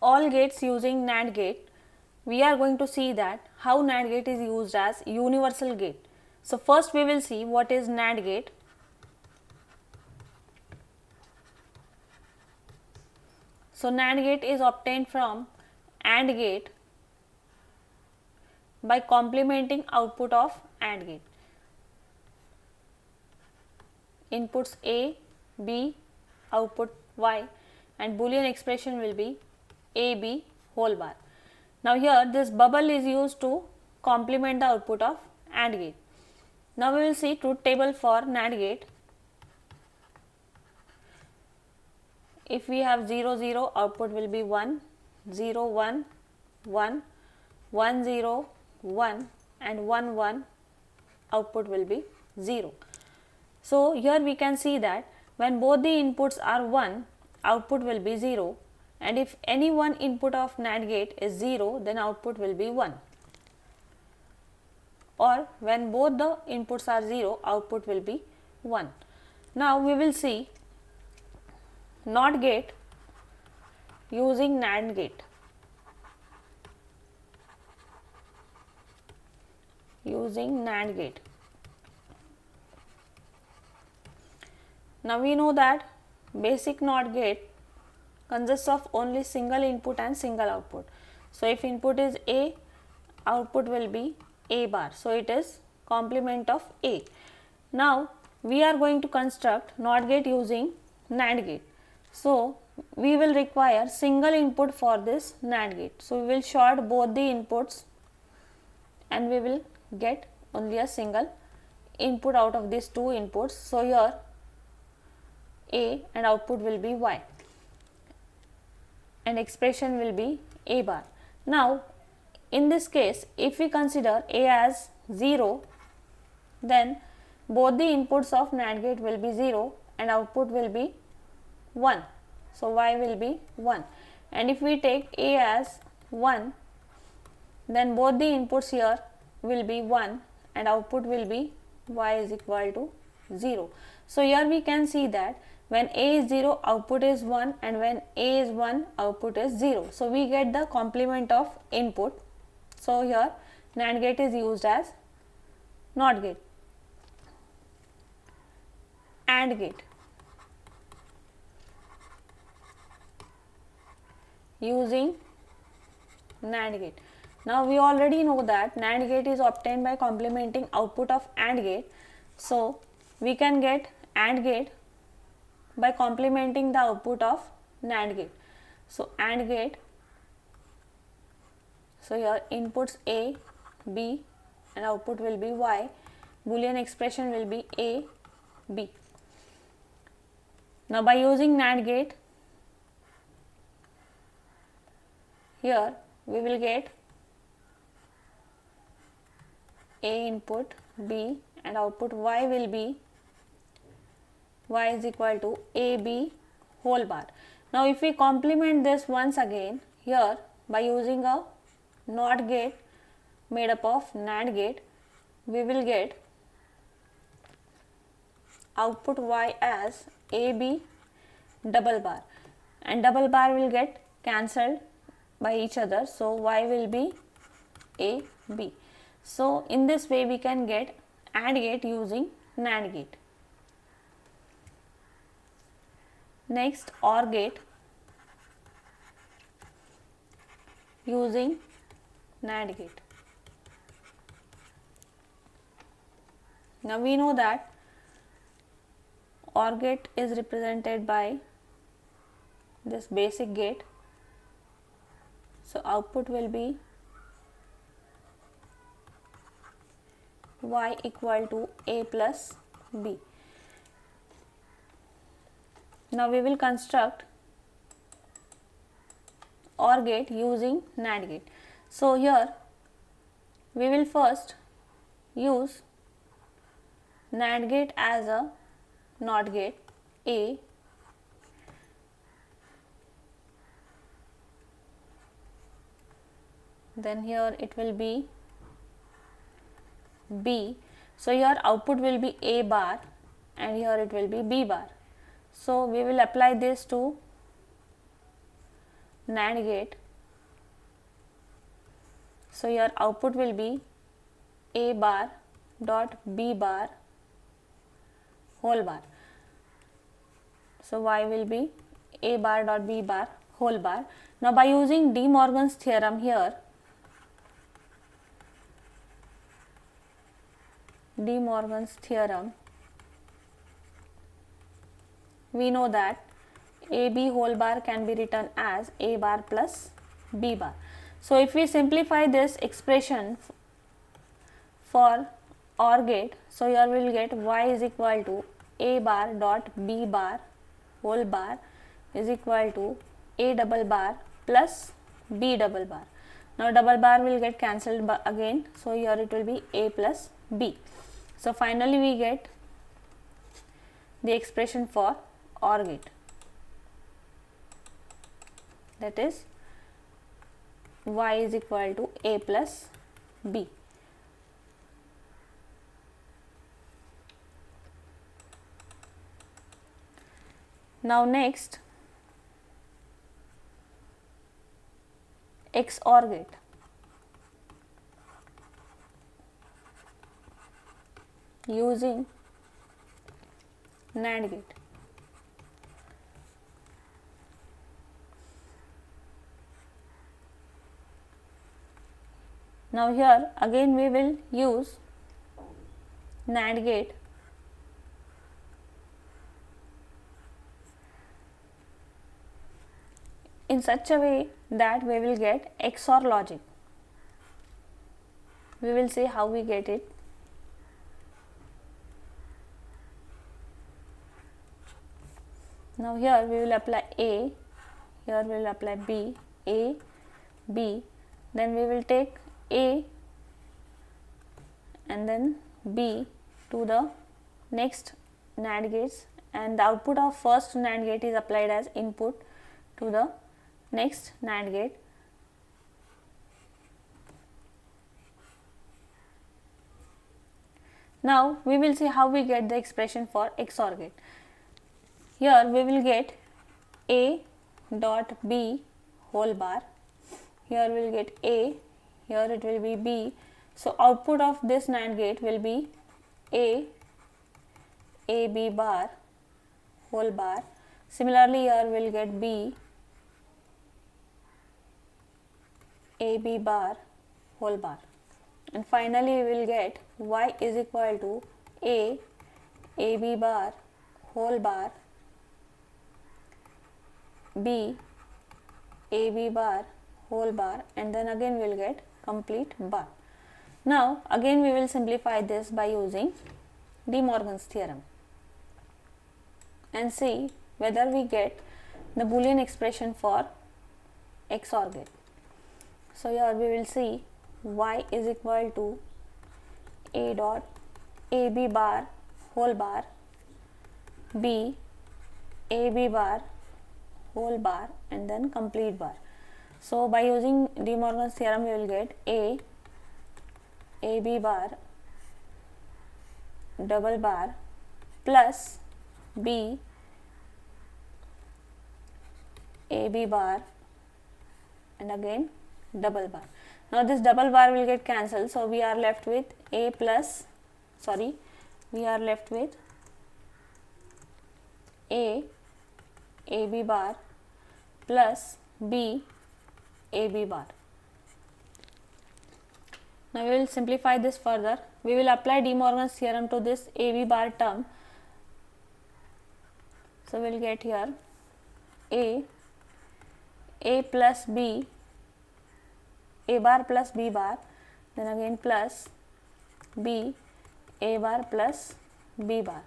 all gates using NAND gate, we are going to see that how NAND gate is used as universal gate. So first we will see what is NAND gate. So NAND gate is obtained from AND gate by complementing output of AND gate. Inputs A, B, output Y, and Boolean expression will be AB whole bar. Now here this bubble is used to complement the output of AND gate. Now we will see truth table for NAND gate. If we have 0 0, output will be 1, 0 1, 1, 1 0, 1, and 1 1, output will be 0. So here we can see that when both the inputs are 1, output will be 0, and if any one input of NAND gate is 0, then output will be 1. Or when both the inputs are 0, output will be 1. Now we will see NOT gate using NAND gate. Using NAND gate. Now we know that basic NOT gate consists of only single input and single output. So if input is A, output will be A bar. So it is complement of A. Now we are going to construct NOT gate using NAND gate. So we will require single input for this NAND gate. So we will short both the inputs and we will get only a single input out of these two inputs. So here A and output will be Y, and expression will be A bar. Now in this case, if we consider A as 0, then both the inputs of NAND gate will be 0 and output will be 1. So Y will be 1, and if we take A as 1, then both the inputs here will be 1 and output will be Y is equal to 0. So here we can see that when A is 0, output is 1, and when A is 1, output is 0. So we get the complement of input. So here NAND gate is used as NOT gate. AND gate using NAND gate. Now we already know that NAND gate is obtained by complementing output of AND gate. So we can get AND gate by complementing the output of NAND gate. So AND gate, so here inputs A, B, and output will be Y. Boolean expression will be A, B. Now by using NAND gate, here we will get A input, B, and output Y will be Y is equal to AB whole bar. Now if we complement this once again here by using a NOT gate made up of NAND gate, we will get output Y as AB double bar, and double bar will get cancelled by each other. So Y will be AB. So in this way we can get AND gate using NAND gate. Next, OR gate using NAND gate. Now we know that OR gate is represented by this basic gate. So output will be Y equal to A plus B. Now we will construct OR gate using NAND gate. So here we will first use NAND gate as a NOT gate A, then here it will be B. So here output will be A bar and here it will be B bar. So we will apply this to NAND gate. So your output will be A bar dot B bar whole bar. So y will be A bar dot B bar whole bar. Now by using De Morgan's theorem here, De Morgan's theorem, we know that AB whole bar can be written as A bar plus B bar. So if we simplify this expression for OR gate, so here we will get y is equal to A bar dot B bar whole bar is equal to A double bar plus B double bar. Now double bar will get cancelled again, so here it will be A plus B. So finally we get the expression for OR gate, that is y is equal to A plus B. Now next, XOR gate. Using NAND gate. Now here again we will use NAND gate in such a way that we will get XOR logic. We will see how we get it. Now here we will apply A, here we will apply B, A, B, then we will take A and then B to the next NAND gates, and the output of first NAND gate is applied as input to the next NAND gate. Now we will see how we get the expression for XOR gate. Here we will get A dot B whole bar, here we will get A, here it will be B. So output of this NAND gate will be A B bar whole bar. Similarly here we will get B A B bar whole bar, and finally we will get y is equal to A B bar whole bar B A B bar whole bar, and then again we will get complete bar. Now again we will simplify this by using De Morgan's theorem and see whether we get the Boolean expression for XOR gate. So here we will see y is equal to A dot A B bar whole bar B A B bar whole bar and then complete bar. So by using De Morgan's theorem we will get A B bar double bar plus B A B bar and again double bar. Now this double bar will get cancelled, so we are left with we are left with A B bar plus B A B bar. Now we will simplify this further. We will apply De Morgan's theorem to this A B bar term. So we will get here A plus B, A bar plus B bar, then again plus B A bar plus B bar.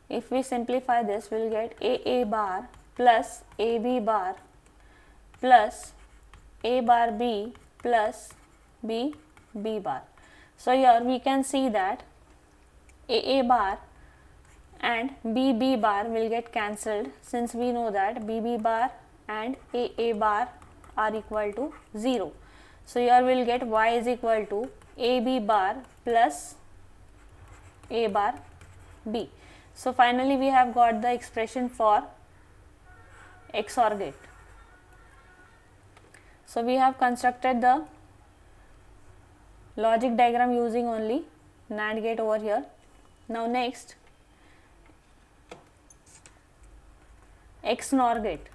If we simplify this, we will get A bar plus A B bar plus A bar B plus B bar. So here we can see that A bar and B bar will get cancelled, since we know that B bar and A bar are equal to 0. So here we will get y is equal to AB bar plus A bar B. So finally we have got the expression for XOR gate. So we have constructed the logic diagram using only NAND gate over here. Now next, XNOR gate.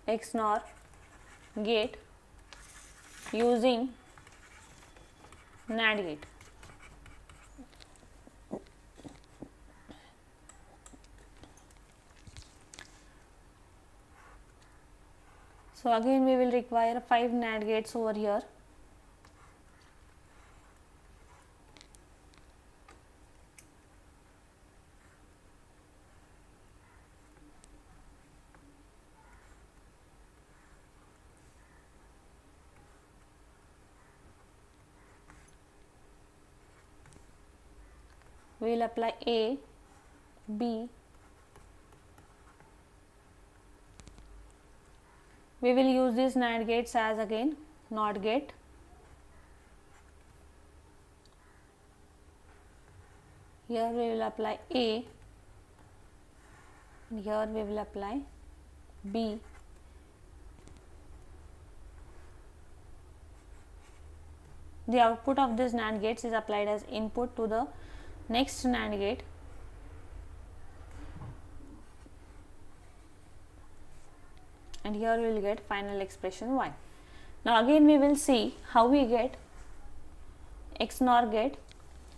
XNOR gate using NAND gate. So again we will require 5 NAND gates over here. We will apply A, B. We will use these NAND gates as again NOT gate. Here we will apply A and here we will apply B. The output of this NAND gates is applied as input to the next NAND gate. And here we will get final expression y. Now again we will see how we get XNOR gate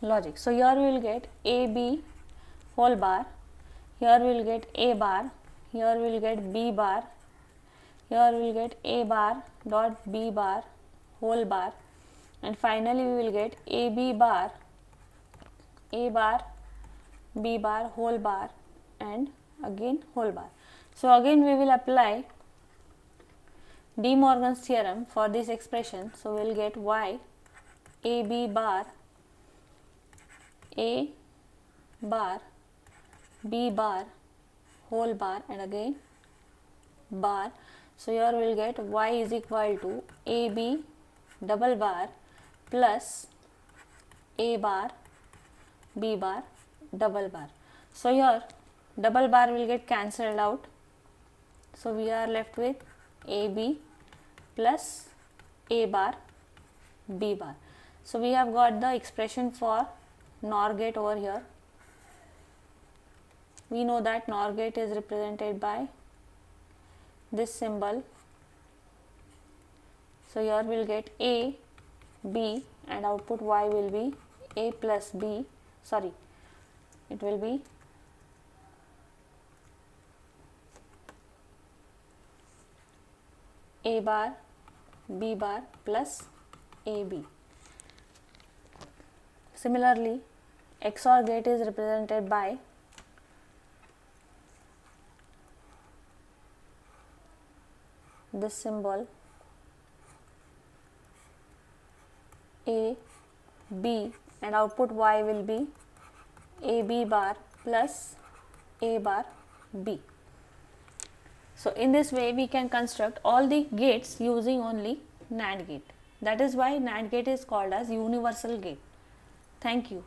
logic. So here we will get AB whole bar, here we will get A bar, here we will get B bar, here we will get A bar dot B bar whole bar, and finally we will get AB bar, A bar, B bar whole bar, and again whole bar. So again we will apply De Morgan's theorem for this expression. So we will get y AB bar, A bar, B bar whole bar, and again bar. So here we will get y is equal to AB double bar plus A bar, B bar, double bar. So here double bar will get cancelled out. So we are left with AB plus A bar, B bar. So we have got the expression for NOR gate over here. We know that NOR gate is represented by this symbol. So here we will get A, B, and output y will be A plus B, sorry, it will be A bar, B bar plus AB. Similarly, XOR gate is represented by this symbol A, B, and output y will be AB bar plus A bar, B. So in this way we can construct all the gates using only NAND gate. That is why NAND gate is called as universal gate. Thank you.